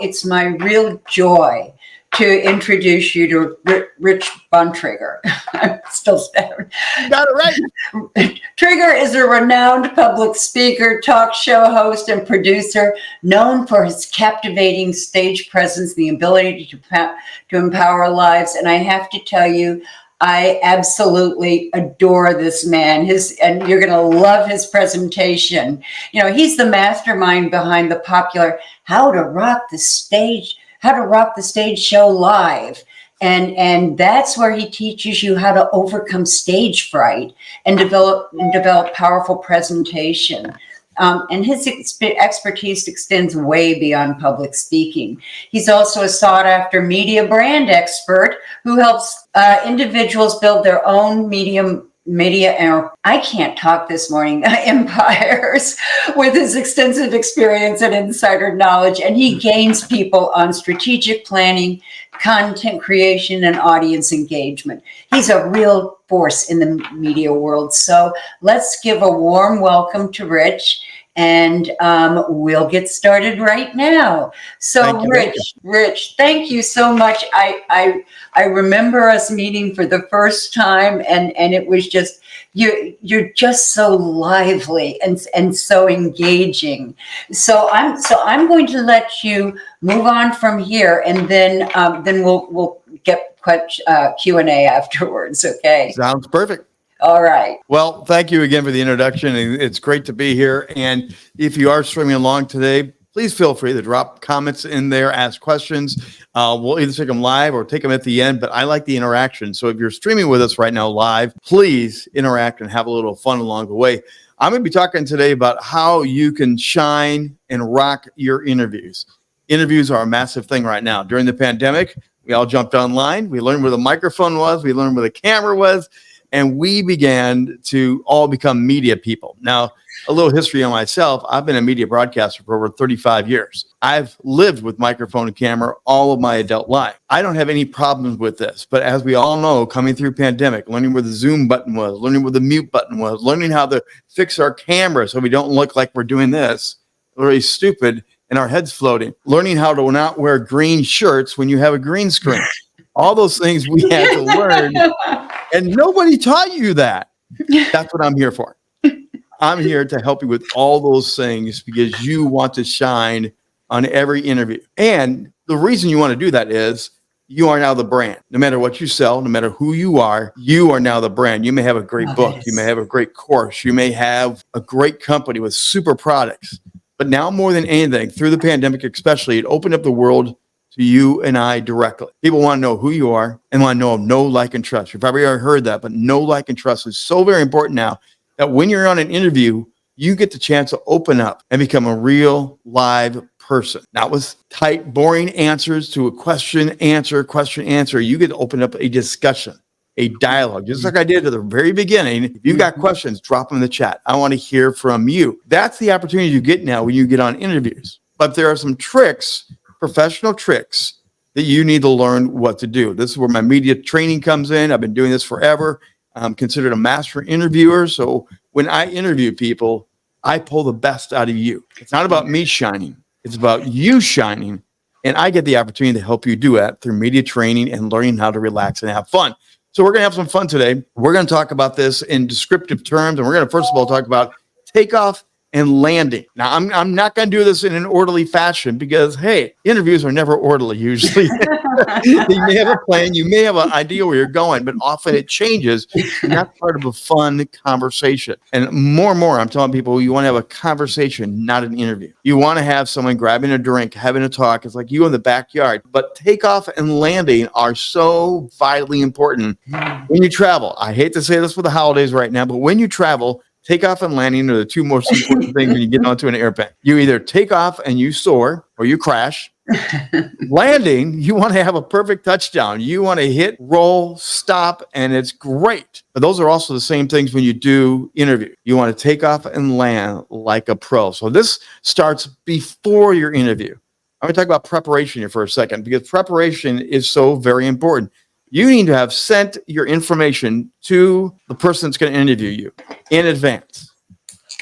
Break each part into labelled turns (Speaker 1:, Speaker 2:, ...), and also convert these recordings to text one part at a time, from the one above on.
Speaker 1: it's my real joy to introduce you to Rich Bontrager. I'm still stuttering.
Speaker 2: You got it
Speaker 1: right. Trigger is a renowned public speaker, talk show host, and producer known for his captivating stage presence, the ability to empower lives. And I have to tell you, I absolutely adore this man. And you're going to love his presentation. You know, he's the mastermind behind the popular How to Rock the Stage Show Live. And that's where he teaches you how to overcome stage fright and develop powerful presentation. And his expertise extends way beyond public speaking. He's also a sought-after media brand expert who helps individuals build their own media, and I can't talk this morning, empires with his extensive experience and insider knowledge. And he gains people on strategic planning, content creation, and audience engagement. He's a real force in the media world. So let's give a warm welcome to Rich. And we'll get started right now. So Rich, thank you so much. I remember us meeting for the first time, and it was just, you're just so lively and so engaging. So I'm going to let you move on from here, and then we'll get Q&A afterwards. Okay.
Speaker 2: Sounds perfect.
Speaker 1: All right.
Speaker 2: Well, thank you again for the introduction. It's great to be here. And if you are streaming along today, please feel free to drop comments in there, ask questions. We'll either take them live or take them at the end, but I like the interaction. So if you're streaming with us right now live, please interact and have a little fun along the way. I'm going to be talking today about how you can shine and rock your interviews. Interviews are a massive thing right now. During the pandemic, we all jumped online. We learned where the microphone was. We learned where the camera was. And we began to all become media people. Now, a little history on myself. I've been a media broadcaster for over 35 years. I've lived with microphone and camera all of my adult life. I don't have any problems with this. But as we all know, coming through pandemic, learning where the Zoom button was, learning where the mute button was, learning how to fix our camera so we don't look like we're doing this, really stupid, and our heads floating, learning how to not wear green shirts when you have a green screen. All those things we had to learn. And nobody taught you that. That's what I'm here for. I'm here to help you with all those things because you want to shine on every interview. And the reason you want to do that is you are now the brand. No matter what you sell, no matter who you are now the brand. You may have a great book. You may have a great course. You may have a great company with super products. But now more than anything, through the pandemic especially, it opened up the world to you and I directly. People want to know who you are and want to know, like, and trust. You've probably already heard that, but know, like, and trust is so very important now that when you're on an interview, you get the chance to open up and become a real live person. Not with tight, boring answers to a question, answer. You get to open up a discussion, a dialogue, just like I did at the very beginning. If you've got questions, drop them in the chat. I want to hear from you. That's the opportunity you get now when you get on interviews. But there are some tricks, professional tricks, that you need to learn what to do. This is where my media training comes in. I've been doing this forever. I'm considered a master interviewer. So when I interview people, I pull the best out of you. It's not about me shining. It's about you shining. And I get the opportunity to help you do that through media training and learning how to relax and have fun. So we're going to have some fun today. We're going to talk about this in descriptive terms. And we're going to, first of all, talk about takeoff and landing. Now, I'm not going to do this in an orderly fashion because, hey, interviews are never orderly usually. You may have a plan, you may have an idea where you're going, but often it changes. And that's part of a fun conversation. And more, I'm telling people, you want to have a conversation, not an interview. You want to have someone grabbing a drink, having a talk. It's like you in the backyard. But takeoff and landing are so vitally important when you travel. I hate to say this for the holidays right now, but when you travel, takeoff and landing are the two most important things when you get onto an airplane. You either take off and you soar or you crash. Landing, you want to have a perfect touchdown. You want to hit, roll, stop, and it's great. But those are also the same things when you do interview. You want to take off and land like a pro. So this starts before your interview. I'm going to talk about preparation here for a second because preparation is so very important. You need to have sent your information to the person that's going to interview you in advance.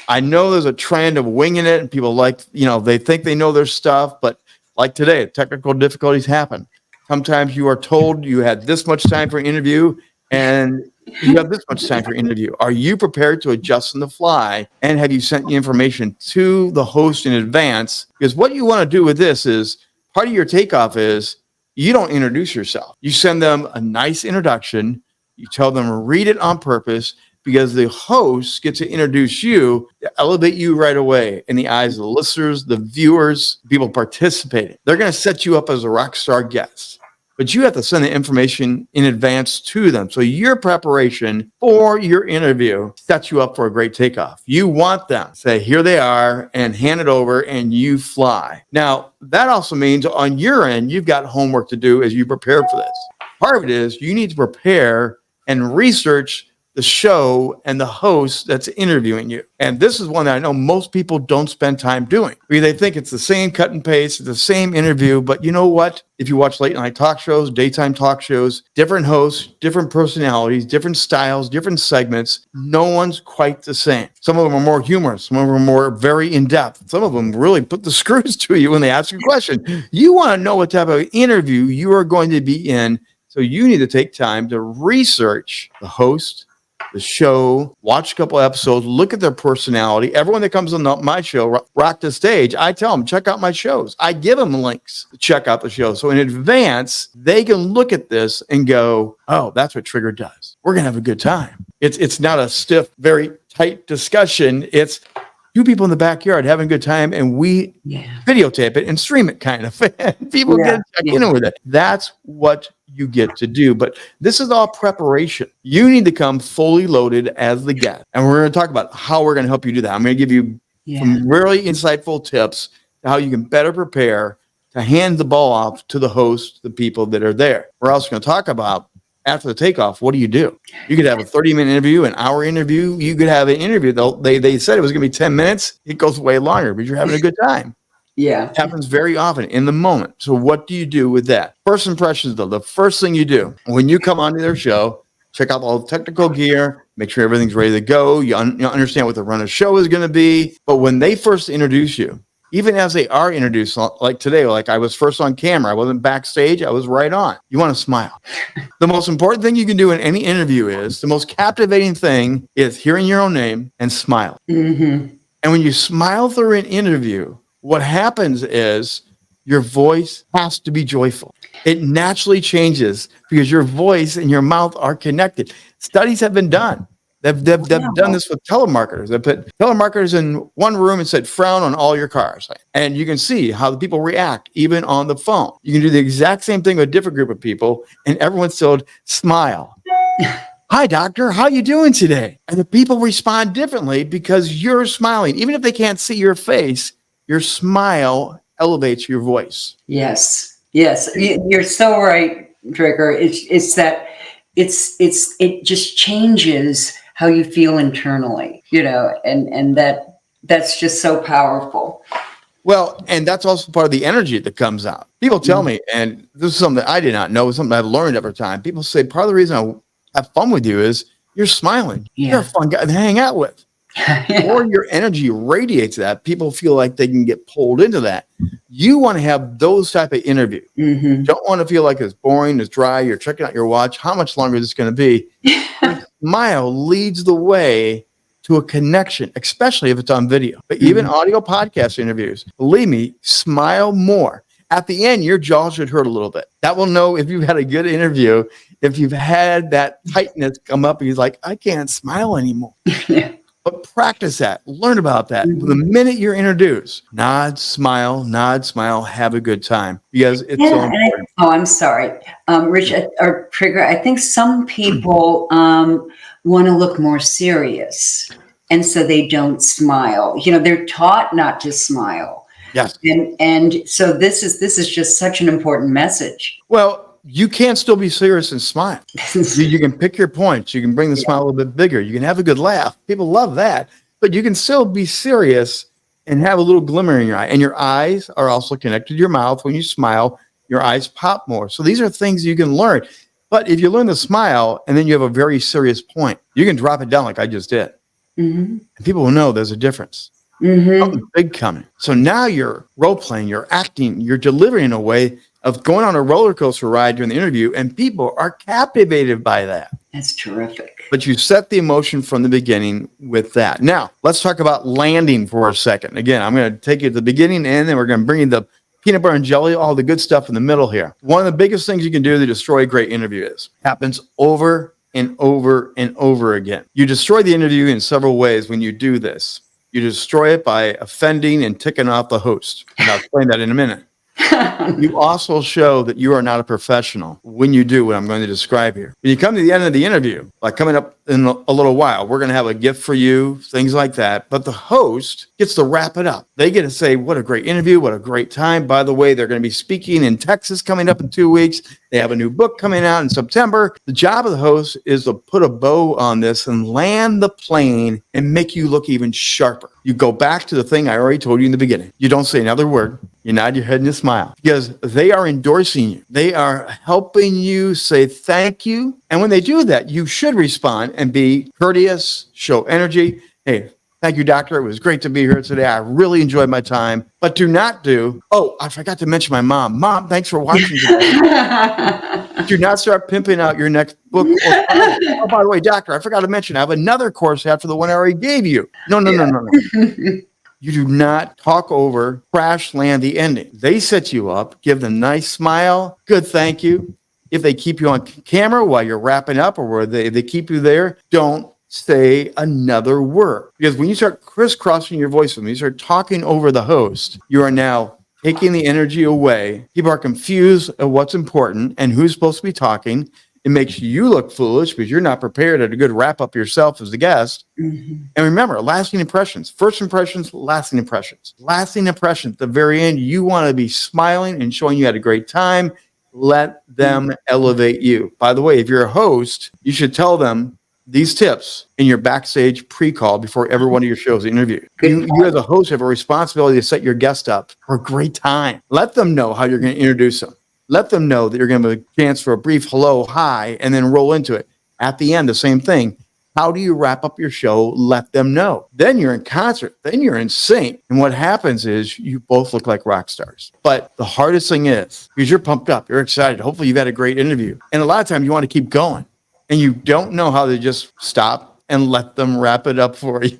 Speaker 2: I know there's a trend of winging it and people they think they know their stuff, but Like today, technical difficulties happen. Sometimes you are told you had this much time for an interview and you have this much time for an interview. Are you prepared to adjust on the fly? And have you sent the information to the host in advance? Because what you want to do with this is part of your takeoff is you don't introduce yourself. You send them a nice introduction. You tell them read it on purpose because the host gets to introduce you to elevate you right away in the eyes of the listeners, the viewers, people participating. They're going to set you up as a rock star guest, but you have to send the information in advance to them. So your preparation for your interview sets you up for a great takeoff. You want them to say, here they are, and hand it over, and you fly. Now, that also means on your end, you've got homework to do as you prepare for this. Part of it is you need to prepare and research the show and the host that's interviewing you. And this is one that I know most people don't spend time doing. They think it's the same cut and paste, it's the same interview, but you know what? If you watch late night talk shows, daytime talk shows, different hosts, different personalities, different styles, different segments, no one's quite the same. Some of them are more humorous. Some of them are more very in-depth. Some of them really put the screws to you when they ask you a question. You want to know what type of interview you are going to be in, so you need to take time to research the host, the show, watch a couple episodes, look at their personality. Everyone that comes on my show, Rock the Stage, I tell them, check out my shows. I give them links to check out the show. So in advance, they can look at this and go, oh, that's what Trigger does. We're going to have a good time. It's not a stiff, very tight discussion. It's two people in the backyard having a good time, and we videotape it and stream it kind of. People get to check in with it. That's what you get to do. But this is all preparation. You need to come fully loaded as the guest. And we're going to talk about how we're going to help you do that. I'm going to give you some really insightful tips to how you can better prepare to hand the ball off to the host, the people that are there. We're also going to talk about after the takeoff, what do? You could have a 30-minute interview, an hour interview. You could have an interview. They said it was going to be 10 minutes. It goes way longer, but you're having a good time. Yeah. It happens very often in the moment. So what do you do with that? First impressions, though, the first thing you do when you come onto their show, check out all the technical gear, make sure everything's ready to go. You understand what the run of show is going to be. But when they first introduce you, even as they are introduced, like today, like I was first on camera, I wasn't backstage, I was right on. You want to smile. The most important thing you can do in any interview is, the most captivating thing is hearing your own name and smile. Mm-hmm. And when you smile through an interview, what happens is your voice has to be joyful. It naturally changes because your voice and your mouth are connected. Studies have been done. They've done this with telemarketers. They put telemarketers in one room and said, frown on all your cars. And you can see how the people react, even on the phone. You can do the exact same thing with a different group of people, and everyone's told, smile. Hi, doctor. How you doing today? And the people respond differently because you're smiling. Even if they can't see your face, your smile elevates your voice. Yes. You're so right, Trigger. It just changes how you feel internally, and that's just so powerful. Well, and that's also part of the energy that comes out. People tell me, and this is something that I did not know, something I've learned over time. People say part of the reason I have fun with you is you're smiling. Yeah. You're a fun guy to hang out with. Or your energy radiates that. People feel like they can get pulled into that. You want to have those type of interviews. Mm-hmm. Don't want to feel like it's boring, it's dry, you're checking out your watch. How much longer is this going to be? Smile leads the way to a connection, especially if it's on video. But even audio podcast interviews, believe me, smile more. At the end, your jaw should hurt a little bit. That will know if you've had a good interview, if you've had that tightness come up and he's like, I can't smile anymore. But practice that. Learn about that. Mm-hmm. The minute you're introduced, nod, smile, have a good time. Because it's so important. I'm sorry. Rich, or Trigger, I think some people want to look more serious. And so they don't smile. They're taught not to smile. Yes. And so this is just such an important message. Well, you can still be serious and smile. You can pick your points. You can bring the smile a little bit bigger. You can have a good laugh. People love that. But you can still be serious and have a little glimmer in your eye. And your eyes are also connected to your mouth. When you smile, your eyes pop more. So these are things you can learn. But if you learn to smile and then you have a very serious point, you can drop it down like I just did. Mm-hmm. And people will know there's a difference.
Speaker 1: Mm-hmm.
Speaker 2: Something big coming. So now you're role playing, you're acting, you're delivering in a way of going on a roller coaster ride during the interview, and people are captivated by that.
Speaker 1: That's terrific.
Speaker 2: But you set the emotion from the beginning with that. Now, let's talk about landing for a second. Again, I'm going to take you to the beginning and then we're going to bring you the peanut butter and jelly, all the good stuff in the middle here. One of the biggest things you can do to destroy a great interview happens over and over and over again. You destroy the interview in several ways when you do this. You destroy it by offending and ticking off the host. And I'll explain that in a minute. You also show that you are not a professional when you do what I'm going to describe here. When you come to the end of the interview, like coming up in a little while, we're going to have a gift for you, things like that. But the host gets to wrap it up. They get to say, what a great interview, what a great time. By the way, they're going to be speaking in Texas coming up in 2 weeks. They have a new book coming out in September. The job of the host is to put a bow on this and land the plane and make you look even sharper. You go back to the thing I already told you in the beginning. You don't say another word. You nod your head and you smile because they are endorsing you. They are helping you say thank you. And when they do that, you should respond and be courteous, show energy. Hey, thank you, doctor. It was great to be here today. I really enjoyed my time. But do not do, oh, I forgot to mention my mom. Mom, thanks for watching today. Do not start pimping out your next book. Oh, by the way, doctor, I forgot to mention, I have another course after the one I already gave you. No. You do not talk over, crash land the ending. They set you up, give them a nice smile, good thank you. If they keep you on camera while you're wrapping up or where they keep you there, don't say another word. Because when you start crisscrossing your voice, when you start talking over the host, you are now taking the energy away. People are confused at what's important and who's supposed to be talking. It makes you look foolish because you're not prepared at a good wrap up yourself as the guest. Mm-hmm. And remember, lasting impressions, first impressions, lasting impressions. Lasting impressions at the very end, you want to be smiling and showing you had a great time. Let them elevate you. By the way, if you're a host, you should tell them these tips in your backstage pre-call before every one of your shows interview. You as a host have a responsibility to set your guest up for a great time. Let them know how you're going to introduce them. Let them know that you're going to have a chance for a brief hello, hi, and then roll into it. At the end, the same thing. How do you wrap up your show? Let them know. Then you're in concert. Then you're in sync. And what happens is you both look like rock stars. But the hardest thing is, because you're pumped up, you're excited. Hopefully you've had a great interview. And a lot of times you want to keep going. And you don't know how to just stop and let them wrap it up for you.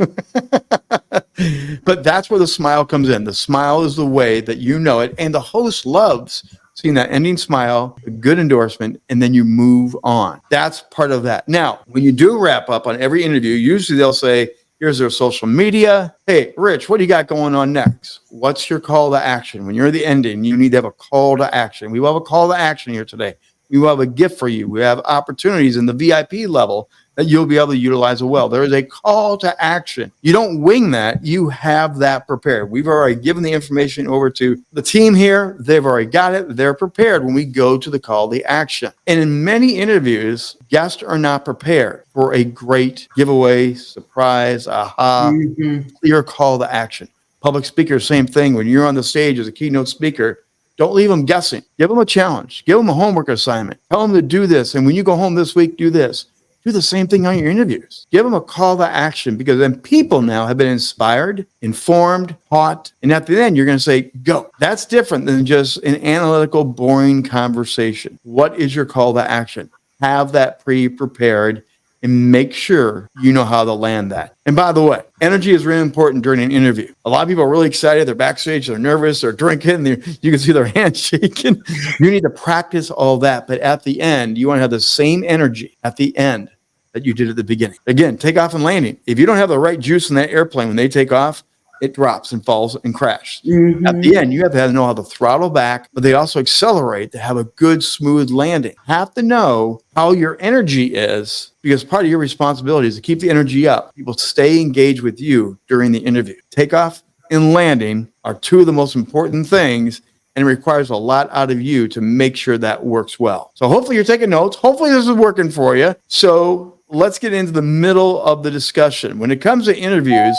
Speaker 2: But that's where the smile comes in. The smile is the way that you know it. And the host loves seeing that ending smile, a good endorsement, and then you move on. That's part of that. Now, when you do wrap up on every interview, usually they'll say, here's their social media. Hey, Rich, what do you got going on next? What's your call to action? When you're at the ending, you need to have a call to action. We will have a call to action here today. We will have a gift for you. We have opportunities in the VIP level that you'll be able to utilize as well. There is a call to action. You don't wing that. You have that prepared. We've already given the information over to the team here. They've already got it. They're prepared when we go to the call to action. And in many interviews, guests are not prepared for a great giveaway, surprise, clear call to action. Public speakers, same thing. When you're on the stage as a keynote speaker, don't leave them guessing. Give them a challenge. Give them a homework assignment. Tell them to do this. And when you go home this week, do this. Do the same thing on your interviews. Give them a call to action because then people now have been inspired, informed, taught, and at the end, you're going to say, go. That's different than just an analytical, boring conversation. What is your call to action? Have that pre-prepared and make sure you know how to land that. And by the way, energy is really important during an interview. A lot of people are really excited. They're backstage, they're nervous, they're drinking, you can see their hands shaking. You need to practice all that. But at the end, you want to have the same energy at the end that you did at the beginning. Again, takeoff and landing. If you don't have the right juice in that airplane when they take off, it drops and falls and crashes. Mm-hmm. At the end, you have to know how to throttle back, but they also accelerate to have a good, smooth landing. Have to know how your energy is because part of your responsibility is to keep the energy up. People stay engaged with you during the interview. Takeoff and landing are two of the most important things, and it requires a lot out of you to make sure that works well. So hopefully you're taking notes. Hopefully this is working for you. So let's get into the middle of the discussion. When it comes to interviews,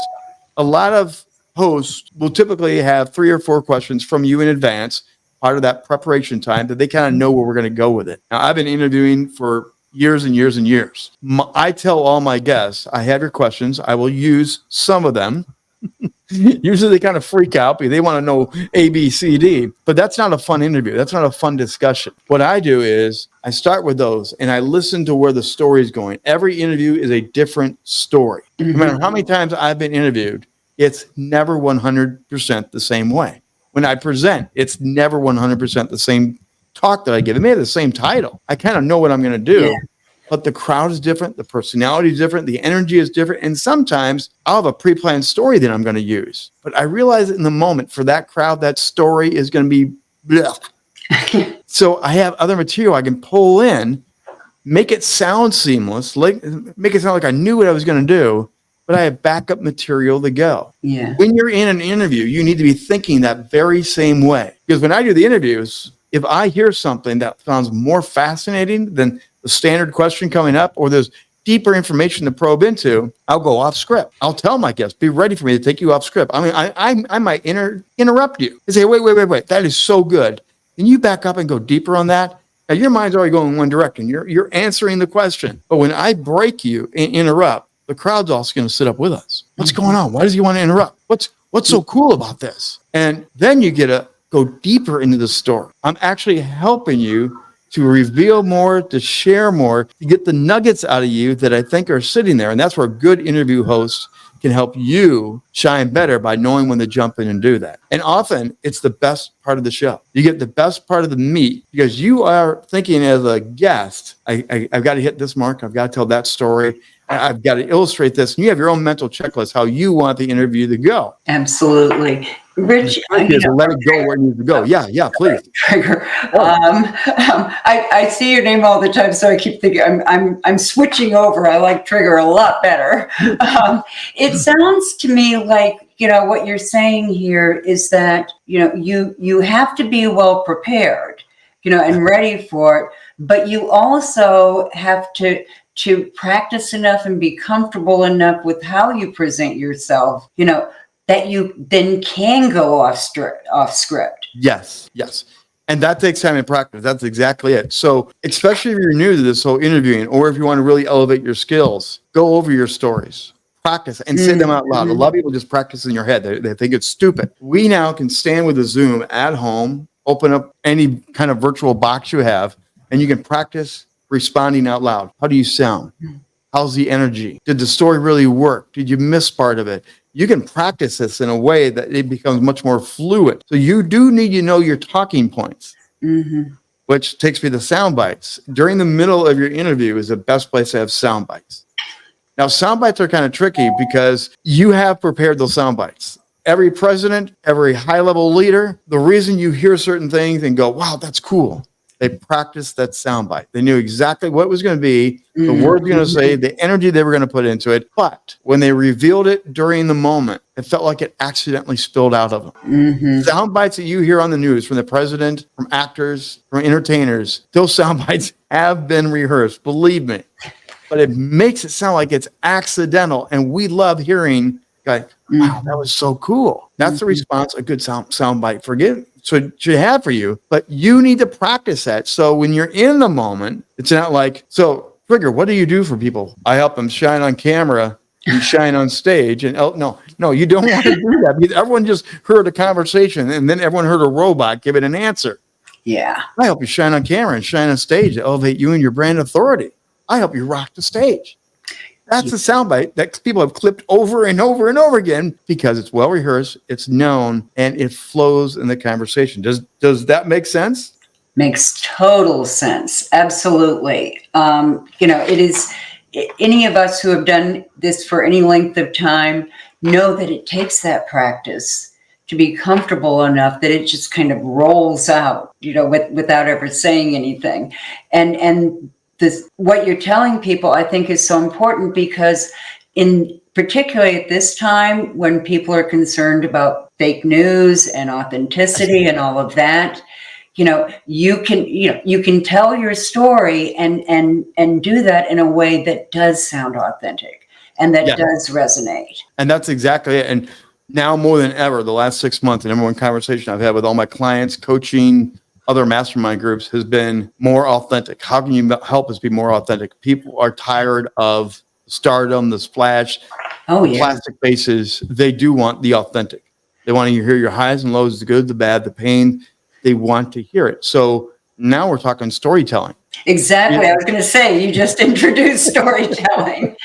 Speaker 2: a lot of hosts will typically have 3 or 4 questions from you in advance, part of that preparation time, that they kind of know where we're going to go with it. Now, I've been interviewing for years and years and years. I tell all my guests, I have your questions. I will use some of them. Usually they kind of freak out because they want to know A, B, C, D. But that's not a fun interview. That's not a fun discussion. What I do is I start with those and I listen to where the story is going. Every interview is a different story. No matter how many times I've been interviewed, it's never 100% the same way. When I present, it's never 100% the same talk that I give. It may have the same title. I kind of know what I'm going to do.
Speaker 1: Yeah.
Speaker 2: But the crowd is different, the personality is different, the energy is different, and sometimes I'll have a pre-planned story that I'm going to use. But I realize in the moment for that crowd, that story is going to be bleh. So I have other material I can pull in, make it sound seamless, like make it sound like I knew what I was going to do, but I have backup material to go.
Speaker 1: Yeah.
Speaker 2: When you're in an interview, you need to be thinking that very same way. Because when I do the interviews, if I hear something that sounds more fascinating than the standard question coming up, or there's deeper information to probe into, I'll go off script. I'll tell my guests, be ready for me to take you off script. I mean, I might interrupt you and say, wait, that is so good. Can you back up and go deeper on that? Now, your mind's already going in one direction. You're answering the question. But when I break you and interrupt, the crowd's also going to sit up with us. What's going on? Why does he want to interrupt? What's so cool about this? And then you get to go deeper into the story. I'm actually helping you to reveal more, to share more, to get the nuggets out of you that I think are sitting there. And that's where a good interview host can help you shine better by knowing when to jump in and do that. And often it's the best part of the show. You get the best part of the meat because you are thinking as a guest, I've got to hit this mark. I've got to tell that story. I've got to illustrate this. And you have your own mental checklist, how you want the interview to go.
Speaker 1: Absolutely. Rich,
Speaker 2: let it go where it needs to go. Yeah, please.
Speaker 1: Trigger. I see your name all the time, so I keep thinking I'm switching over. I like Trigger a lot better. It sounds to me like, what you're saying here is that, you have to be well prepared, and ready for it, but you also have to practice enough and be comfortable enough with how you present yourself, that you then can go off script.
Speaker 2: Yes. And that takes time and practice. That's exactly it. So especially if you're new to this whole interviewing, or if you want to really elevate your skills, go over your stories, practice and say them out loud. A lot of people just practice in your head. They think it's stupid. We now can stand with a Zoom at home, open up any kind of virtual box you have, and you can practice responding out loud. How do you sound? How's the energy? Did the story really work? Did you miss part of it? You can practice this in a way that it becomes much more fluid. So you do need to know your talking points, which takes me to sound bites. During the middle of your interview is the best place to have sound bites. Now, sound bites are kind of tricky because you have prepared those sound bites. Every president, every high-level leader, the reason you hear certain things and go, wow, that's cool. They practiced that soundbite. They knew exactly what it was going to be, the words they were going to say, the energy they were going to put into it. But when they revealed it during the moment, it felt like it accidentally spilled out of them. Sound bites that you hear on the news from the president, from actors, from entertainers, those sound bites have been rehearsed, believe me. But it makes it sound like it's accidental. And we love hearing, like, wow, that was so cool. That's the response a good sound bite should have for you, but you need to practice that. So when you're in the moment, it's not like, so Trigger, what do you do for people? I help them shine on camera and shine on stage. And no, you don't want to do that because everyone just heard a conversation and then everyone heard a robot give it an answer.
Speaker 1: Yeah.
Speaker 2: I help you shine on camera and shine on stage to elevate you and your brand authority. I help you rock the stage. That's the soundbite that people have clipped over and over and over again because it's well rehearsed, it's known, and it flows in the conversation. Does that make sense?
Speaker 1: Makes total sense. Absolutely. It is, any of us who have done this for any length of time know that it takes that practice to be comfortable enough that it just kind of rolls out, without ever saying anything. And what you're telling people, I think, is so important because particularly at this time when people are concerned about fake news and authenticity and all of that, you can tell your story and do that in a way that does sound authentic and that does resonate.
Speaker 2: And that's exactly it. And now more than ever, the last 6 months, and every one conversation I've had with all my clients, coaching, other mastermind groups has been more authentic. How can you help us be more authentic? People are tired of stardom, the splash.
Speaker 1: Oh,
Speaker 2: The
Speaker 1: yeah.
Speaker 2: plastic faces, they do want the authentic. They want to hear your highs and lows, the good, the bad, the pain. They want to hear it. So now we're talking storytelling.
Speaker 1: Exactly. I was going to say, you just introduced storytelling.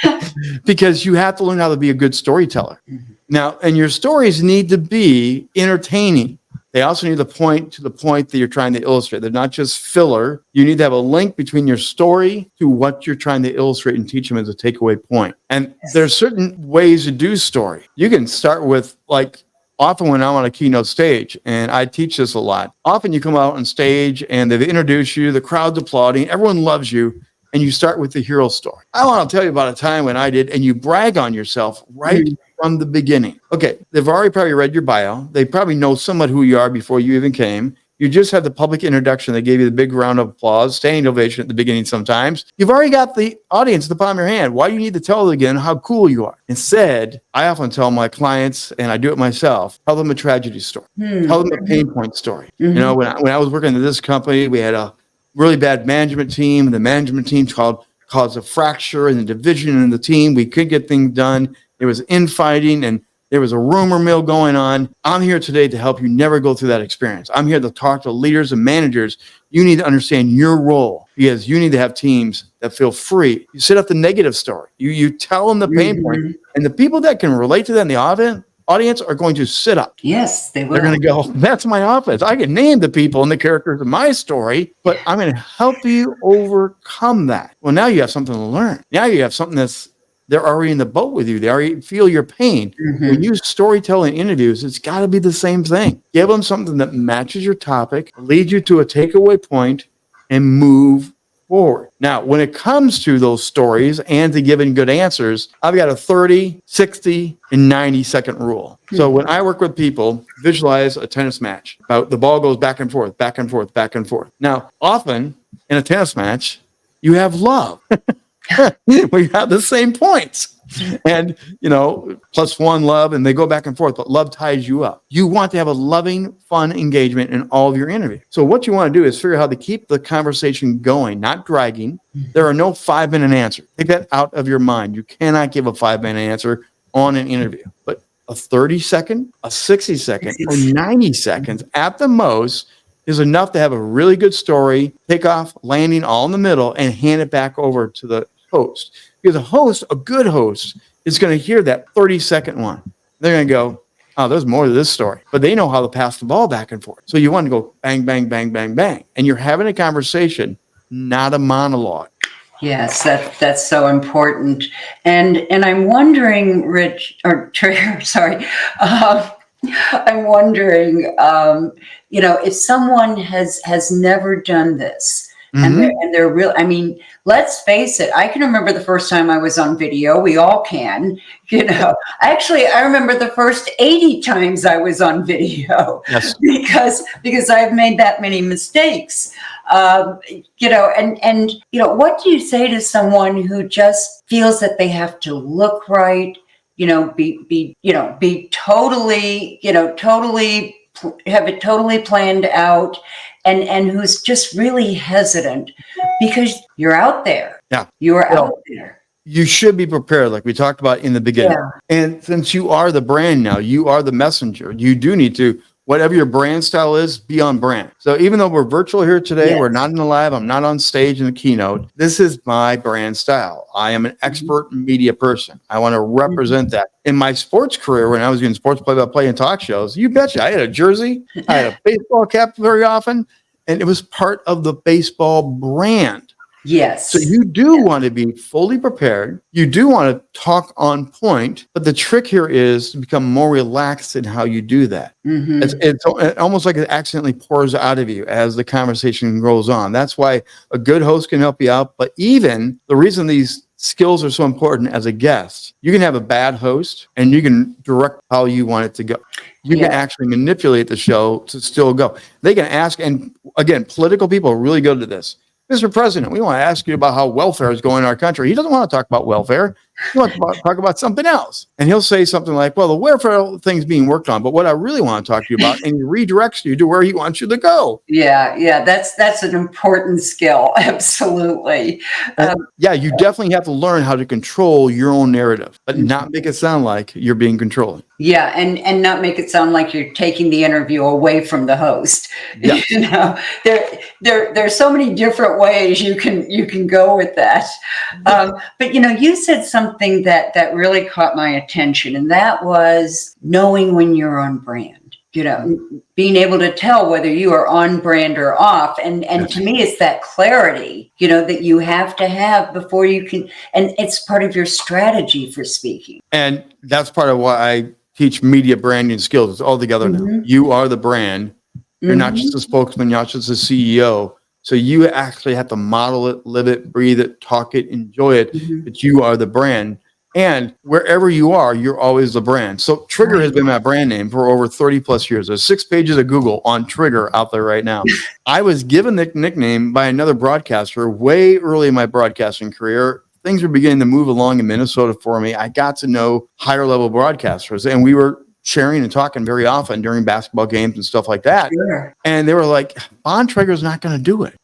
Speaker 2: Because you have to learn how to be a good storyteller. Now, and your stories need to be entertaining. They also need to point to the point that you're trying to illustrate. They're not just filler. You need to have a link between your story to what you're trying to illustrate and teach them as a takeaway point. And there's certain ways to do story. You can start with, like, often when I'm on a keynote stage, and I teach this a lot, often you come out on stage and they've introduced you, the crowd's applauding, everyone loves you, and you start with the hero story. I want to tell you about a time when I did, and you brag on yourself right from the beginning. Okay, they've already probably read your bio. They probably know somewhat who you are before you even came. You just had the public introduction. They gave you the big round of applause, standing ovation at the beginning sometimes. You've already got the audience at the palm of your hand. Why do you need to tell them again how cool you are? Instead, I often tell my clients, and I do it myself, tell them a tragedy story. Tell them a pain point story. You know, when I was working at this company, we had a really bad management team. The management team caused a fracture in the division in the team. We couldn't get things done. There was infighting and there was a rumor mill going on. I'm here today to help you never go through that experience. I'm here to talk to leaders and managers. You need to understand your role because you need to have teams that feel free. You set up the negative story. You tell them the pain point, and the people that can relate to that in the audience are going to sit up.
Speaker 1: Yes, they will.
Speaker 2: They're going to go, that's my office. I can name the people and the characters of my story, but I'm going to help you overcome that. Well, now you have something to learn. Now you have something they're already in the boat with you. They already feel your pain. When you storytelling interviews, it's got to be the same thing. Give them something that matches your topic, lead you to a takeaway point, and move forward. Now, when it comes to those stories and to giving good answers, I've got a 30, 60, and 90-second rule. So when I work with people, visualize a tennis match. The ball goes back and forth, back and forth, back and forth. Now, often in a tennis match, you have love. We have the same points and, +1 love, and they go back and forth, but love ties you up. You want to have a loving, fun engagement in all of your interviews. So what you want to do is figure out how to keep the conversation going, not dragging. There are no 5-minute answers. Take that out of your mind. You cannot give a 5-minute answer on an interview, but a 30-second, a 60-second, or 90 seconds at the most is enough to have a really good story, take off, landing all in the middle, and hand it back over to the host. Because a good host, is going to hear that 30-second one. They're going to go, oh, there's more to this story. But they know how to pass the ball back and forth. So you want to go bang, bang, bang, bang, bang. And you're having a conversation, not a monologue.
Speaker 1: Yes, that's so important. And I'm wondering, Rich, or Trigger, sorry. I'm wondering, if someone has never done this and they're real, I mean, let's face it. I can remember the first time I was on video. We all can, Actually, I remember the first 80 times I was on video.
Speaker 2: Yes.
Speaker 1: because I've made that many mistakes. What do you say to someone who just feels that they have to look right? Be totally have it totally planned out and who's just really hesitant because you're out there.
Speaker 2: Yeah.
Speaker 1: You're out there.
Speaker 2: You should be prepared, like we talked about in the beginning.
Speaker 1: Yeah.
Speaker 2: And since you are the brand now, you are the messenger, you do need to, whatever your brand style is, be on brand. So even though we're virtual here today, we're not in the lab, I'm not on stage in the keynote, this is my brand style. I am an expert media person. I want to represent that. In my sports career, when I was doing sports play-by-play and talk shows, you betcha, I had a jersey, I had a baseball cap very often, and it was part of the baseball brand.
Speaker 1: Yes.
Speaker 2: So you do want to be fully prepared. You do want to talk on point, but the trick here is to become more relaxed in how you do that. It's almost like it accidentally pours out of you as the conversation goes on. That's why a good host can help you out. But even the reason these skills are so important as a guest, you can have a bad host and you can direct how you want it to go. You can actually manipulate the show to still go. They can ask, and again, political people are really good at this. Mr. President, we want to ask you about how welfare is going in our country. He doesn't want to talk about welfare. You want to talk about something else. And he'll say something like, well, the welfare thing's being worked on, but what I really want to talk to you about, and he redirects you to where he wants you to go.
Speaker 1: Yeah, that's an important skill. Absolutely.
Speaker 2: Yeah, you definitely have to learn how to control your own narrative, but not make it sound like you're being controlling.
Speaker 1: Yeah, and not make it sound like you're taking the interview away from the host.
Speaker 2: Yeah.
Speaker 1: You know, there's so many different ways you can go with that. But you said something that really caught my attention, and that was knowing when you're on brand. Being able to tell whether you are on brand or off. And to me, it's that clarity, that you have to have before you can, and it's part of your strategy for speaking.
Speaker 2: And that's part of why I teach media branding skills. It's all together now. You are the brand. You're not just a spokesman, you're not just a CEO. So you actually have to model it, live it, breathe it, talk it, enjoy it, but you are the brand. And wherever you are, you're always the brand. So Trigger has been my brand name for over 30 plus years. There's 6 pages of Google on Trigger out there right now. I was given the nickname by another broadcaster way early in my broadcasting career. Things were beginning to move along in Minnesota for me. I got to know higher level broadcasters, and we were sharing and talking very often during basketball games and stuff like that.
Speaker 1: Sure.
Speaker 2: And they were like, Bontrager's not going to do it.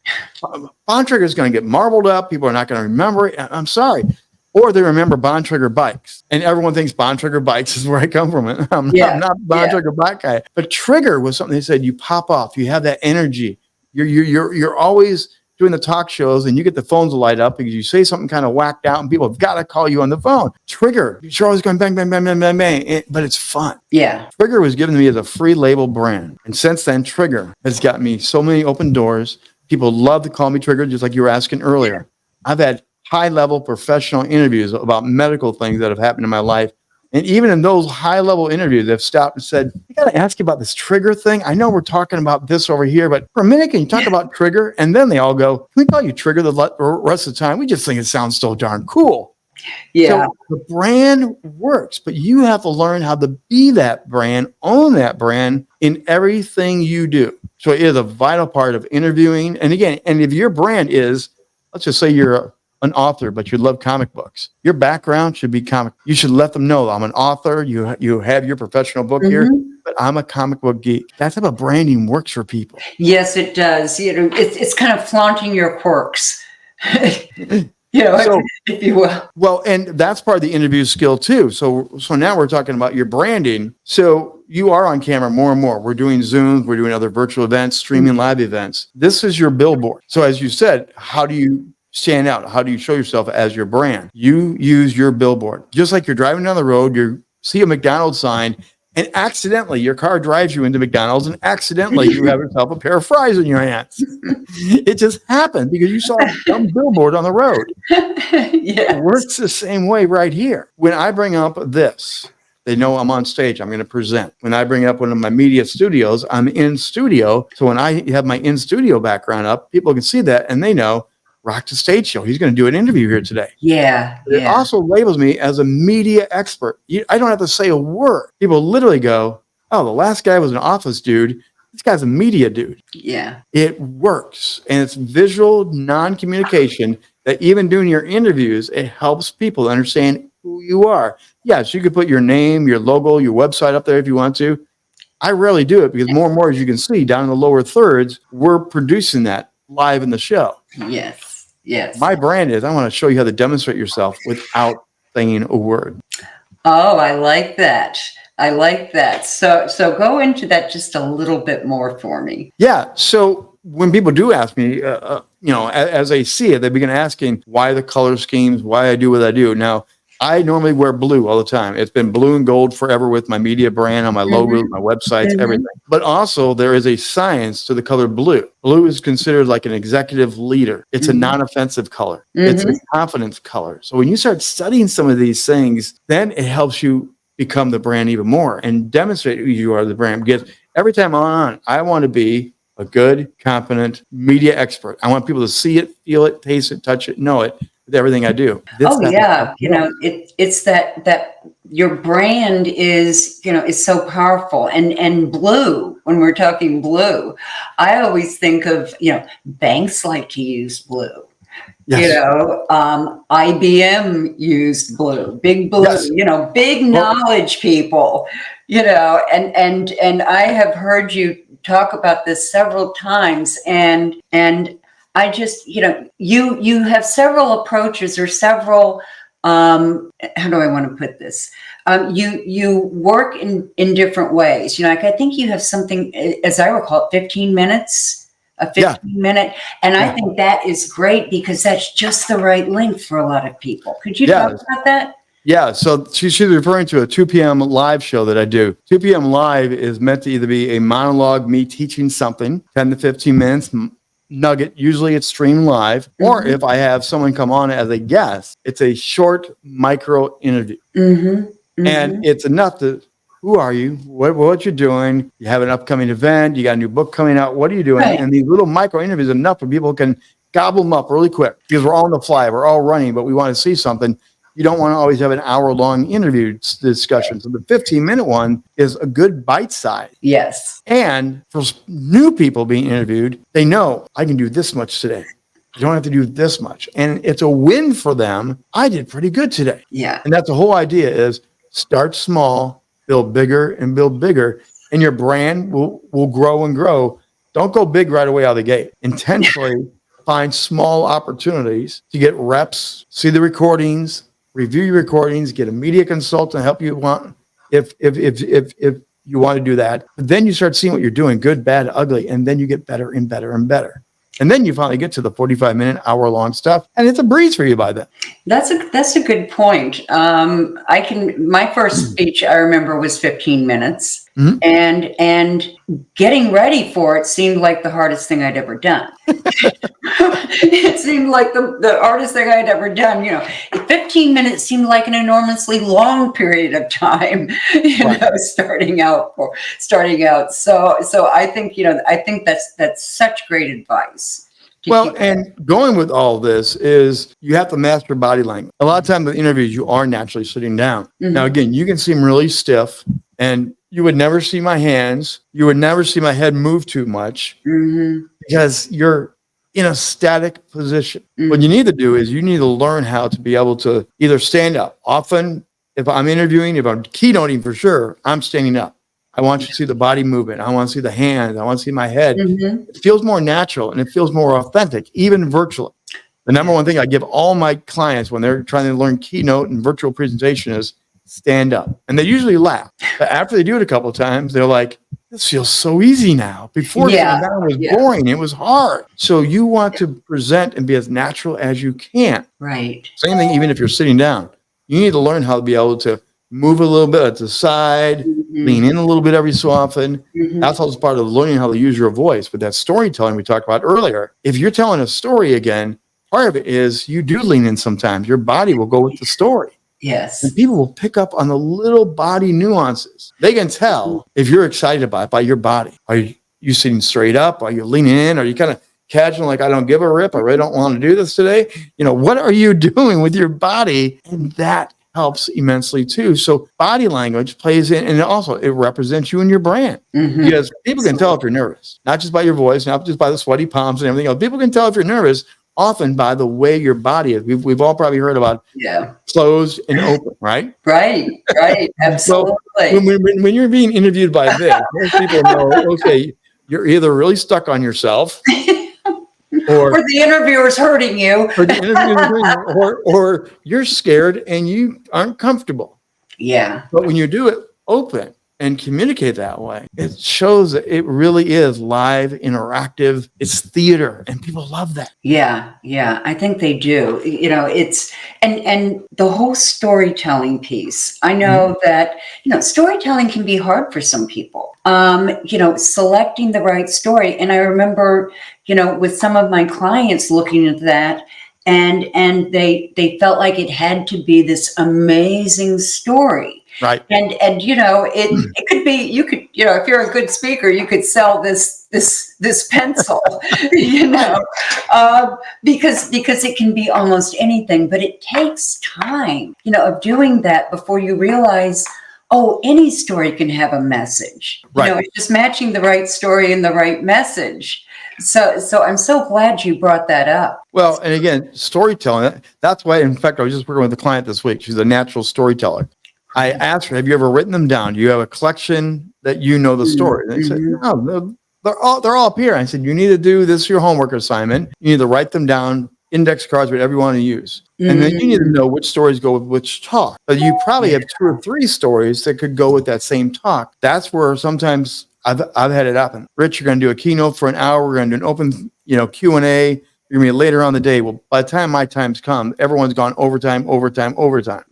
Speaker 2: Bontrager's going to get marbled up. People are not going to remember it. I'm sorry. Or they remember Bontrager bikes, and everyone thinks Bontrager bikes is where I come from. I'm not a Bontrager bike guy, but Trigger was something they said you pop off. You have that energy. You're always doing the talk shows, and you get the phones to light up because you say something kind of whacked out, and people have got to call you on the phone. Trigger, you're always going bang, bang, bang, bang, bang, bang, but it's fun.
Speaker 1: Yeah.
Speaker 2: Trigger was given to me as a free label brand, and since then, Trigger has got me so many open doors. People love to call me Trigger, just like you were asking earlier. I've had high-level professional interviews about medical things that have happened in my life. And even in those high-level interviews, they've stopped and said, I got to ask you about this Trigger thing. I know we're talking about this over here, but for a minute, can you talk about Trigger? And then they all go, can we call you Trigger the rest of the time? We just think it sounds so darn cool.
Speaker 1: Yeah.
Speaker 2: So the brand works, but you have to learn how to be that brand, own that brand in everything you do. So it is a vital part of interviewing. And again, and if your brand is, let's just say you're an author, but you love comic books. Your background should be comic. You should let them know I'm an author. You have your professional book here, but I'm a comic book geek. That type of branding works for people.
Speaker 1: Yes, it does. It's kind of flaunting your quirks. If you will.
Speaker 2: Well, and that's part of the interview skill too. So now we're talking about your branding. So you are on camera more and more. We're doing Zooms, we're doing other virtual events, streaming live events. This is your billboard. So as you said, how do you stand out? How do you show yourself as your brand? You use your billboard. Just like you're driving down the road, you see a McDonald's sign, and accidentally your car drives you into McDonald's, and accidentally you have yourself a pair of fries in your hands. It just happened because you saw a dumb billboard on the road.
Speaker 1: Yes.
Speaker 2: It works the same way right here. When I bring up this, they know I'm on stage. I'm going to present. When I bring up one of my media studios, I'm in studio. So when I have my in-studio background up, people can see that, and they know Rock the Stage Show. He's going to do an interview here today.
Speaker 1: Yeah.
Speaker 2: It also labels me as a media expert. I don't have to say a word. People literally go, oh, the last guy was an office dude. This guy's a media dude.
Speaker 1: Yeah.
Speaker 2: It works. And it's visual non-communication that even doing your interviews, it helps people understand who you are. Yes, you could put your name, your logo, your website up there if you want to. I rarely do it because more and more, as you can see down in the lower thirds, we're producing that live in the show.
Speaker 1: Yes.
Speaker 2: My brand is, I want to show you how to demonstrate yourself without saying a word.
Speaker 1: Oh, I like that. So go into that just a little bit more for me.
Speaker 2: Yeah. So when people do ask me, as they see it, they begin asking why the color schemes, why I do what I do. Now, I normally wear blue all the time. It's been blue and gold forever with my media brand on my logo, my websites, everything. But also there is a science to the color blue. Blue is considered like an executive leader. It's a non-offensive color. It's a confidence color. So when you start studying some of these things, then it helps you become the brand even more and demonstrate who you are, the brand. Because every time I'm on, I want to be a good, competent media expert. I want people to see it, feel it, taste it, touch it, know it. With everything I do.
Speaker 1: It's that your brand is so powerful, and blue. When we're talking blue, I always think of banks like to use blue. You
Speaker 2: Yes.
Speaker 1: know, IBM used Blue, Big Blue,
Speaker 2: Yes.
Speaker 1: you know, big
Speaker 2: Well,
Speaker 1: knowledge people, you know, and I have heard you talk about this several times, and I just, you know, you have several approaches or several, how do I want to put this? You work in different ways. You know, like I think you have something, as I recall, 15 minutes. A
Speaker 2: yeah.
Speaker 1: 15-minute. And I
Speaker 2: Yeah.
Speaker 1: think that is great because that's just the right length for a lot of people. Could you talk
Speaker 2: Yeah.
Speaker 1: about that?
Speaker 2: Yeah, so she's referring to a 2 p.m. live show that I do. 2 p.m. live is meant to either be a monologue, me teaching something, 10 to 15 minutes, nugget. Usually it's streamed live. Or if I have someone come on as a guest, it's a short micro interview. And it's enough to, who are you? What you're doing? You have an upcoming event. You got a new book coming out. What are you doing?
Speaker 1: Right.
Speaker 2: And these little micro interviews are enough for people can gobble them up really quick because we're all on the fly. We're all running, but we want to see something. You don't want to always have an hour-long interview discussion. So the 15-minute one is a good bite size.
Speaker 1: Yes.
Speaker 2: And for new people being interviewed, they know I can do this much today. You don't have to do this much. And it's a win for them. I did pretty good today.
Speaker 1: Yeah.
Speaker 2: And that's the whole idea is start small, build bigger and build bigger. And your brand will grow and grow. Don't go big right away out of the gate. Intentionally find small opportunities to get reps, see the recordings, review your recordings, get a media consultant to help you if you want to do that. But then you start seeing what you're doing, good, bad, ugly, and then you get better and better and better. And then you finally get to the 45-minute, hour-long stuff, and it's a breeze for you by then.
Speaker 1: That's a good point. My first speech I remember was 15 minutes, and getting ready for it seemed like the hardest thing I'd ever done. It seemed like the hardest thing I'd ever done. You know, 15 minutes seemed like an enormously long period of time. You know, starting out. So I think that's such great advice.
Speaker 2: Well, and going with all this is you have to master body language. A lot of times in interviews, you are naturally sitting down. Now, again, you can seem really stiff and you would never see my hands. You would never see my head move too much because you're in a static position. What you need to do is you need to learn how to be able to either stand up. Often, if I'm interviewing, if I'm keynoting for sure, I'm standing up. I want you to see the body movement. I want to see the hands. I want to see my head. It feels more natural and it feels more authentic, even virtually. The number one thing I give all my clients when they're trying to learn keynote and virtual presentation is stand up. And they usually laugh. But after they do it a couple of times, they're like, this feels so easy now. Before sitting down was boring. It was hard. So you want to present and be as natural as you can.
Speaker 1: Right.
Speaker 2: Same thing, even if you're sitting down. You need to learn how to be able to move a little bit at the side, lean in a little bit every so often. That's also part of learning how to use your voice. But that storytelling we talked about earlier, if you're telling a story again, part of it is you do lean in sometimes. Your body will go with the story.
Speaker 1: Yes.
Speaker 2: And people will pick up on the little body nuances. They can tell if you're excited about it by your body. Are you sitting straight up? Are you leaning in? Are you kind of casual, like, I don't give a rip. I really don't want to do this today. You know, what are you doing with your body? And that helps immensely too. So body language plays in, and also it represents you and your brand because people can tell if you're nervous, not just by your voice, not just by the sweaty palms and everything else. People can tell if you're nervous often by the way your body is. We've all probably heard about closed and open, right?
Speaker 1: Right. Absolutely.
Speaker 2: So when you're being interviewed by this, most people know, okay, you're either really stuck on yourself or
Speaker 1: the interviewer's hurting you.
Speaker 2: or you're scared and you aren't comfortable.
Speaker 1: Yeah.
Speaker 2: But when you do it open and communicate that way, it shows that it really is live, interactive. It's theater, and people love that.
Speaker 1: Yeah. I think they do. You know, it's and the whole storytelling piece. I know that, you know, storytelling can be hard for some people. You know, selecting the right story. And I remember, you know, with some of my clients looking at that, and they felt like it had to be this amazing story.
Speaker 2: Right.
Speaker 1: And you know, it could be, you could, you know, if you're a good speaker, you could sell this pencil, you know, because it can be almost anything, but it takes time, you know, of doing that before you realize, oh, any story can have a message.
Speaker 2: Right.
Speaker 1: You know, it's just matching the right story and the right message. So I'm so glad you brought that up.
Speaker 2: Well, and again, storytelling, that's why, in fact, I was just working with a client this week. She's a natural storyteller. I asked her, have you ever written them down? Do you have a collection that you know the story? And they said, no, they're all up here. I said, you need to do this, your homework assignment. You need to write them down, index cards, whatever you want to use. And then you need to know which stories go with which talk. But you probably have 2 or 3 stories that could go with that same talk. That's where sometimes I've had it happen. Rich, you're going to do a keynote for an hour. We're going to do an open, Q&A. You're going to be later on the day. Well, by the time my time's come, everyone's gone overtime.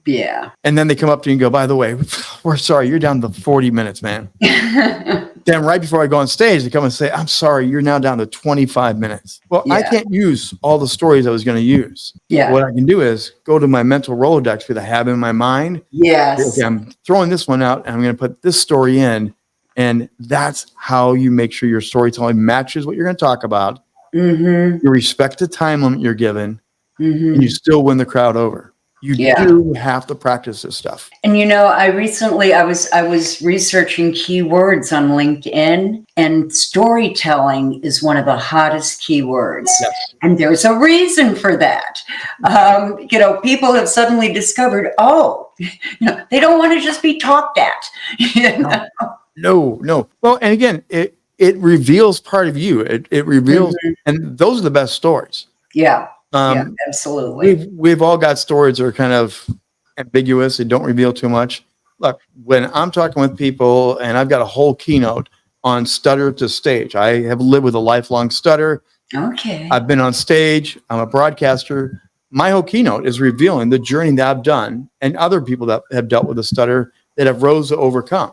Speaker 1: Yeah.
Speaker 2: And then they come up to you and go, by the way, we're sorry, you're down to 40 minutes, man. Then right before I go on stage, they come and say, I'm sorry, you're now down to 25 minutes. Well, I can't use all the stories I was going to use.
Speaker 1: Yeah.
Speaker 2: What I can do is go to my mental Rolodex that I have in my mind.
Speaker 1: Yes.
Speaker 2: Okay, I'm throwing this one out and I'm going to put this story in. And that's how you make sure your storytelling matches what you're going to talk about. You respect the time limit you're given, and you still win the crowd over. You do have to practice this stuff.
Speaker 1: And I recently I was researching keywords on LinkedIn, and storytelling is one of the hottest keywords.
Speaker 2: Yes.
Speaker 1: And there's a reason for that. People have suddenly discovered, they don't want to just be talked at.
Speaker 2: No. Well, and again, it reveals part of you. It reveals, and those are the best stories.
Speaker 1: Yeah. Absolutely.
Speaker 2: We've all got stories that are kind of ambiguous. They don't reveal too much. Look, when I'm talking with people and I've got a whole keynote on stutter to stage, I have lived with a lifelong stutter.
Speaker 1: Okay.
Speaker 2: I've been on stage. I'm a broadcaster. My whole keynote is revealing the journey that I've done and other people that have dealt with a stutter that have rose to overcome.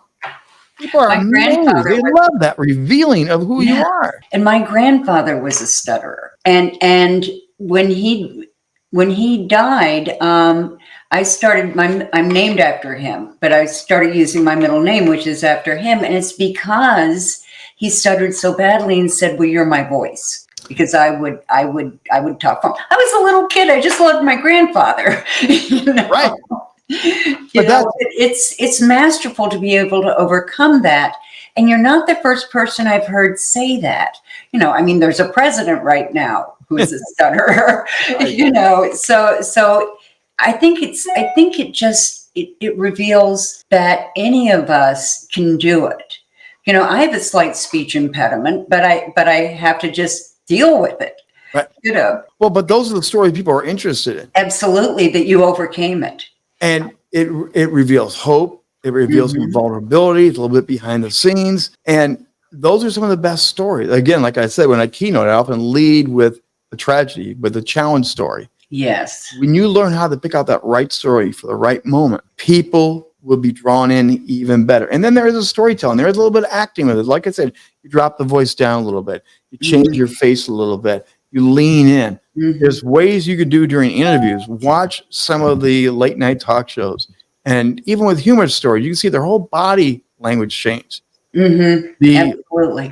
Speaker 2: People are amazed. They love that revealing of who you are.
Speaker 1: And my grandfather was a stutterer. And when he died, I'm named after him, but I started using my middle name, which is after him. And it's because he stuttered so badly and said, well, you're my voice. Because I would talk for him. I was a little kid. I just loved my grandfather.
Speaker 2: Right.
Speaker 1: It's masterful to be able to overcome that. And you're not the first person I've heard say that. There's a president right now who's a stutterer, so I think it reveals that any of us can do it. I have a slight speech impediment, but I have to just deal with it.
Speaker 2: Right. Well, but those are the stories people are interested in.
Speaker 1: Absolutely, that you overcame it.
Speaker 2: And it reveals hope. It reveals vulnerability. It's a little bit behind the scenes. And those are some of the best stories. Again, like I said, when I keynote, I often lead with a tragedy, with a challenge story.
Speaker 1: Yes.
Speaker 2: When you learn how to pick out that right story for the right moment, people will be drawn in even better. And then there is a storytelling. There is a little bit of acting with it. Like I said, you drop the voice down a little bit. You change your face a little bit. You lean in. There's ways you could do during interviews. Watch some of the late night talk shows. And even with humor stories, you can see their whole body language change.
Speaker 1: Absolutely.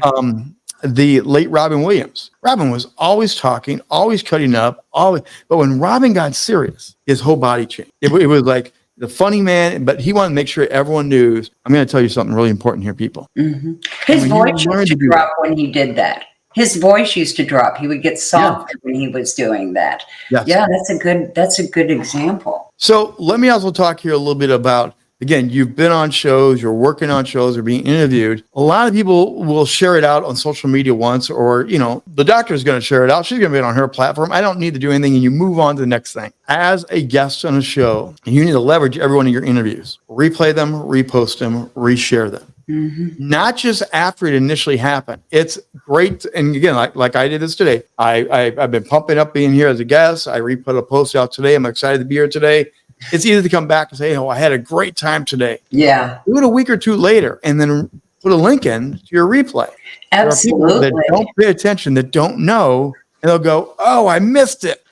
Speaker 2: The late Robin Williams. Robin was always talking, always cutting up, always. But when Robin got serious, his whole body changed. It was like the funny man, but he wanted to make sure everyone knew. I'm going to tell you something really important here, people.
Speaker 1: His voice used to drop when he did that. His voice used to drop. He would get softer when he was doing that.
Speaker 2: Yes.
Speaker 1: Yeah, that's a good example.
Speaker 2: So let me also talk here a little bit about, again, you've been on shows, you're working on shows, or being interviewed. A lot of people will share it out on social media once, or, the doctor's going to share it out. She's going to be on her platform. I don't need to do anything. And you move on to the next thing. As a guest on a show, you need to leverage every one of your interviews. Replay them, repost them, reshare them. Not just after it initially happened. It's great. And again, like I did this today, I've been pumping up being here as a guest. I re-put a post out today. I'm excited to be here today. It's easy to come back and say, I had a great time today.
Speaker 1: Yeah.
Speaker 2: Do it a week or two later and then put a link in to your replay.
Speaker 1: Absolutely.
Speaker 2: There are people that don't pay attention, that don't know, and they'll go, I missed it.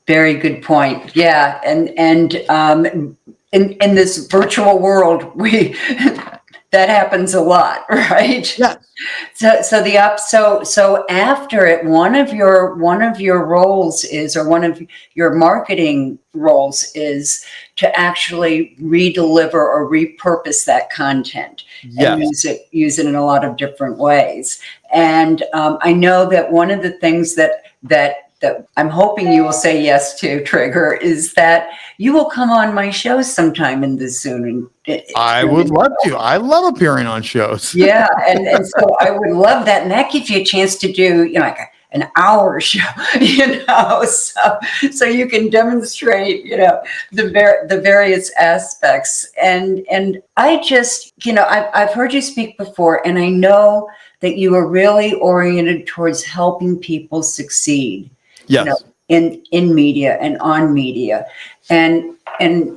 Speaker 1: Very good point. Yeah. And in this virtual world, that happens a lot, right?
Speaker 2: Yes.
Speaker 1: So after it, one of your roles is, or one of your marketing roles is to actually redeliver or repurpose that content and
Speaker 2: Yes.
Speaker 1: use it in a lot of different ways. And I know that one of the things that I'm hoping you will say yes to, Trigger, is that you will come on my show sometime in the soon.
Speaker 2: I would love to. I love appearing on shows.
Speaker 1: Yeah, and so I would love that, and that gives you a chance to do, like an hour show, so you can demonstrate, the various aspects, and I just, I've heard you speak before, and I know that you are really oriented towards helping people succeed,
Speaker 2: Yes.
Speaker 1: in media and on media, and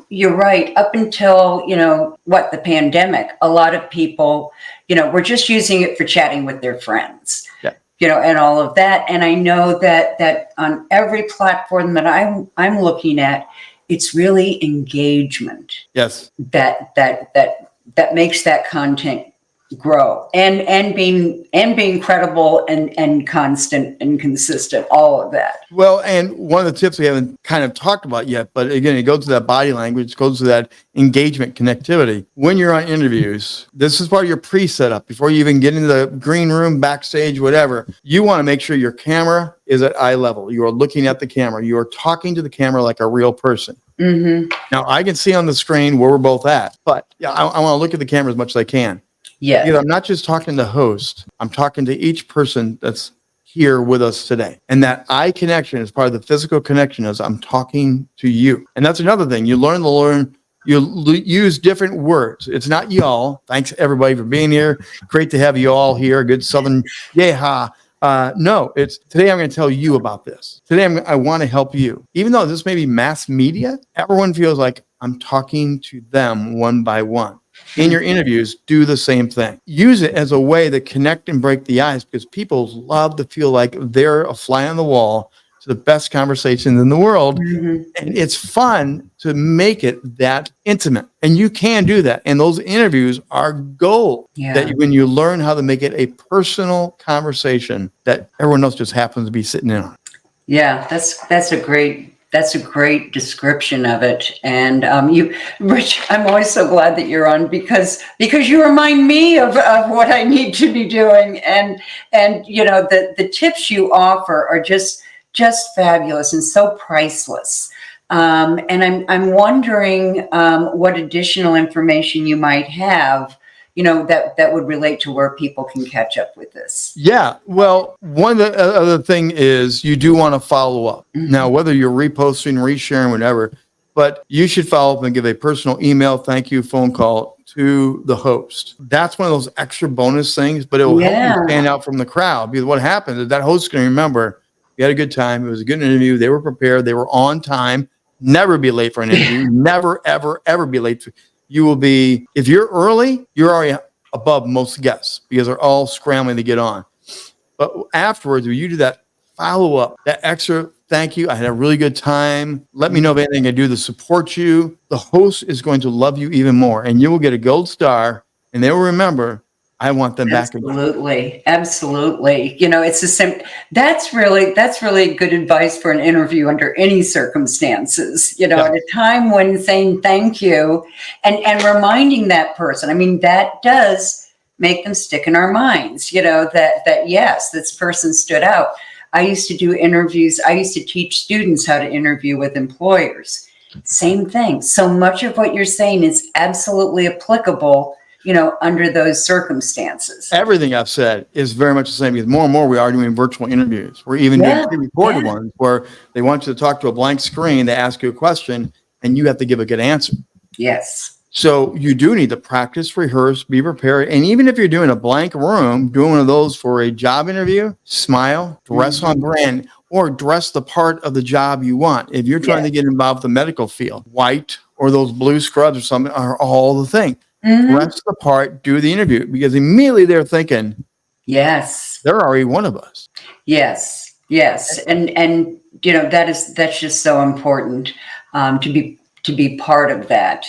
Speaker 1: you're right. Up until, the pandemic, a lot of people, were just using it for chatting with their friends,
Speaker 2: Yeah.
Speaker 1: and all of that. And I know that on every platform that I'm looking at, it's really engagement
Speaker 2: Yes.
Speaker 1: that makes that content grow, and being credible and constant and consistent, all of that.
Speaker 2: Well, and one of the tips we haven't kind of talked about yet, but again, it goes to that body language, goes to that engagement connectivity. When you're on interviews, this is part of your pre-setup before you even get into the green room, backstage, whatever. You want to make sure your camera is at eye level. You are looking at the camera. You are talking to the camera like a real person.
Speaker 1: Mm-hmm.
Speaker 2: Now, I can see on the screen where we're both at, but yeah, I want to look at the camera as much as I can.
Speaker 1: Yeah.
Speaker 2: Because I'm not just talking to the host, I'm talking to each person that's here with us today. And that eye connection is part of the physical connection as I'm talking to you. And that's another thing. You use different words. It's not y'all. Thanks everybody for being here. Great to have you all here. Good Southern yeehaw. No, it's today I'm going to tell you about this. Today I want to help you. Even though this may be mass media, everyone feels like I'm talking to them one by one. In your interviews, do the same thing. Use it as a way to connect and break the ice, because people love to feel like they're a fly on the wall to the best conversations in the world.
Speaker 1: Mm-hmm.
Speaker 2: And it's fun to make it that intimate. And you can do that. And those interviews are gold.
Speaker 1: Yeah.
Speaker 2: That when you learn how to make it a personal conversation that everyone else just happens to be sitting in on.
Speaker 1: Yeah, that's a great description of it. And Rich, I'm always so glad that you're on, because you remind me of what I need to be doing. And the tips you offer are just fabulous and so priceless. And I'm wondering what additional information you might have, that would relate to where people can catch up with this.
Speaker 2: Yeah. Well, one of the other thing is you do want to follow up.
Speaker 1: Mm-hmm.
Speaker 2: Now, whether you're reposting, resharing, whatever, but you should follow up and give a personal email, thank you, phone call to the host. That's one of those extra bonus things, but it will help you stand out from the crowd, because what happens is that host can remember you had a good time. It was a good interview. They were prepared. They were on time. Never be late for an interview. Never, ever, ever be late. You will be, if you're early, you're already above most guests because they're all scrambling to get on. But afterwards, when you do that follow up, that extra thank you, I had a really good time. Let me know if anything I can do to support you. The host is going to love you even more, and you will get a gold star, and they will remember, I want them back again.
Speaker 1: Absolutely. It's the same. That's really good advice for an interview under any circumstances, at a time when saying thank you and reminding that person. I mean, that does make them stick in our minds, that yes, this person stood out. I used to do interviews. I used to teach students how to interview with employers. Same thing. So much of what you're saying is absolutely applicable, under those circumstances.
Speaker 2: Everything I've said is very much the same, because more and more we are doing virtual interviews. We're even doing pre-recorded ones where they want you to talk to a blank screen. They ask you a question and you have to give a good answer.
Speaker 1: Yes.
Speaker 2: So you do need to practice, rehearse, be prepared. And even if you're doing a blank room, doing one of those for a job interview, smile, dress on brand, or dress the part of the job you want. If you're trying to get involved with the medical field, white or those blue scrubs or something are all the thing. Dress the part, do the interview, because immediately they're thinking,
Speaker 1: yes,
Speaker 2: they're already one of us.
Speaker 1: Yes. And that's just so important to be part of that.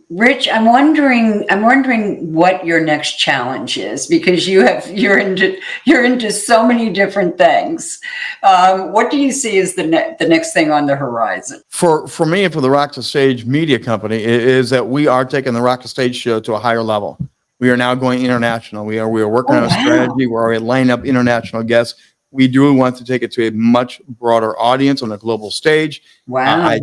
Speaker 1: Rich, I'm wondering what your next challenge is, because you're into so many different things. What do you see as the next thing on the horizon?
Speaker 2: For me and for the Rock the Stage media company is that we are taking the Rock the Stage show to a higher level. We are now going international. We are working
Speaker 1: Oh,
Speaker 2: on a
Speaker 1: wow.
Speaker 2: strategy. We're already lining up international guests. We do want to take it to a much broader audience on a global stage.
Speaker 1: Wow.
Speaker 2: I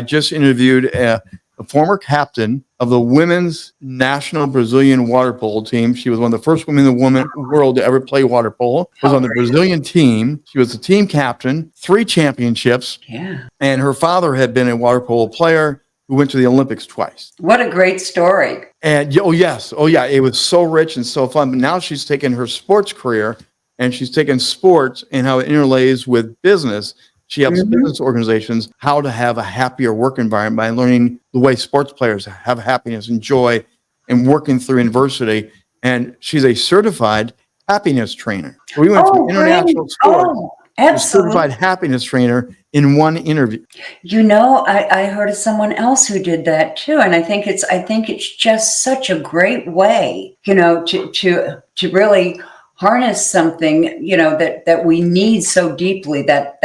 Speaker 2: just interviewed a former captain of the women's national Brazilian water polo team. She was one of the first women in the world to ever play water polo. Was on the Brazilian team. She was the team captain, 3 championships.
Speaker 1: Yeah.
Speaker 2: And her father had been a water polo player who went to the Olympics twice.
Speaker 1: What a great story.
Speaker 2: And oh yeah, it was so rich and so fun. But now she's taken her sports career and she's taken sports and how it interlays with business. She helps business organizations how to have a happier work environment by learning the way sports players have happiness and joy and working through adversity. And she's a certified happiness trainer. So we went from international sports to certified happiness trainer in one interview.
Speaker 1: You know, I heard of someone else who did that too, and I think it's just such a great way, you know, to really harness something, you know, that we need so deeply, that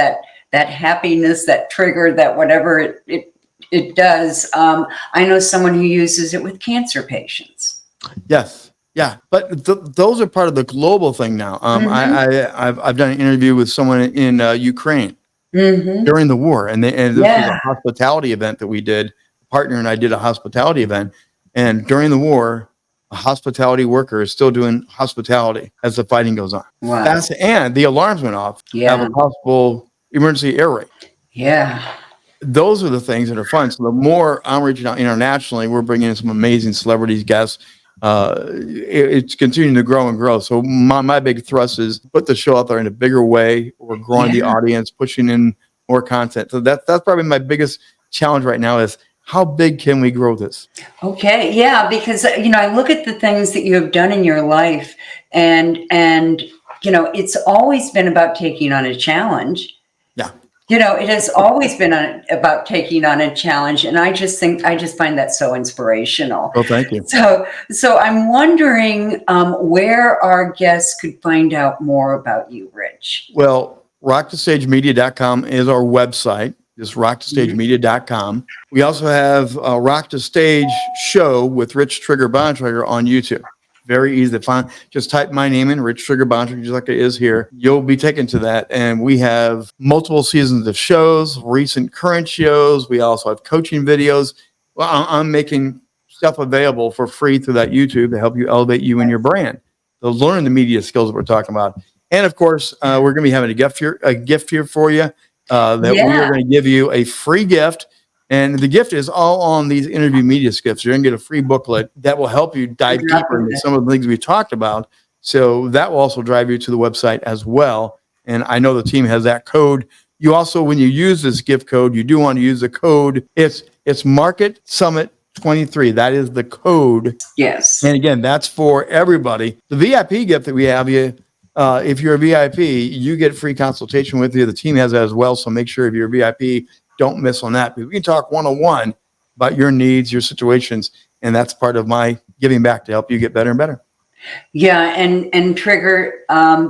Speaker 1: happiness, that trigger, that whatever it does. I know someone who uses it with cancer patients.
Speaker 2: Yes. Yeah. But those are part of the global thing now. I've done an interview with someone in Ukraine during the war. And this was a hospitality event that we did. A partner and I did a hospitality event. And during the war, a hospitality worker is still doing hospitality as the fighting goes on.
Speaker 1: Wow.
Speaker 2: And the alarms went off. Have a possible emergency air raid.
Speaker 1: Yeah.
Speaker 2: Those are the things that are fun. So the more I'm reaching out internationally, we're bringing in some amazing celebrities, guests. It's continuing to grow and grow. So my big thrust is put the show out there in a bigger way. We're growing the audience, pushing in more content. So that's probably my biggest challenge right now is how big can we grow this?
Speaker 1: Okay. Yeah. Because, you know, I look at the things that you have done in your life and, you know, it's always been about taking on a challenge.
Speaker 2: Yeah.
Speaker 1: You know, it has always been about taking on a challenge. And I just find that so inspirational.
Speaker 2: Well, thank you.
Speaker 1: So I'm wondering where our guests could find out more about you, Rich.
Speaker 2: Well, rockthestagemedia.com is our website. Just rockthestagemedia.com. We also have a Rock the Stage show with Rich Trigger Bontrager on YouTube. Very easy to find. Just type my name in, Rich Trigger Bontrager, just like it is here. You'll be taken to that. And we have multiple seasons of shows, recent current shows. We also have coaching videos. Well, I'm making stuff available for free through that YouTube to help you elevate you and your brand. So learn the media skills that we're talking about. And of course, we're going to be having a gift here for you. That we are going to give you a free gift. And the gift is all on these interview media skills. You're going to get a free booklet that will help you dive deeper into some of the things we talked about. So that will also drive you to the website as well. And I know the team has that code. You also, when you use this gift code, you do want to use the code. It's Market Summit 23. That is the code.
Speaker 1: Yes.
Speaker 2: And again, that's for everybody. The VIP gift that we have you. If you're a VIP, you get free consultation with you. The team has that as well. So make sure if you're a VIP, don't miss on that. But we can talk one-on-one about your needs, your situations. And that's part of my giving back to help you get better and better.
Speaker 1: Yeah. And Trigger,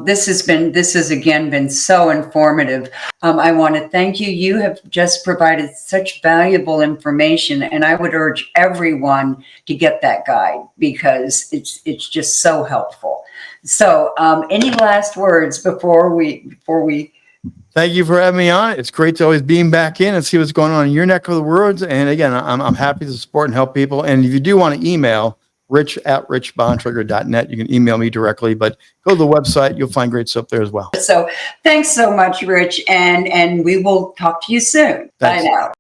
Speaker 1: this has again been so informative. I want to thank you. You have just provided such valuable information, and I would urge everyone to get that guide because it's just so helpful. So any last words before we
Speaker 2: Thank you for having me on. It's great to always beam back in and see what's going on in your neck of the woods. And again, I'm happy to support and help people. And if you do want to email rich@richbontrager.net, you can email me directly, but go to the website. You'll find great stuff there as well.
Speaker 1: So thanks so much, Rich. And we will talk to you soon.
Speaker 2: Thanks.
Speaker 1: Bye now.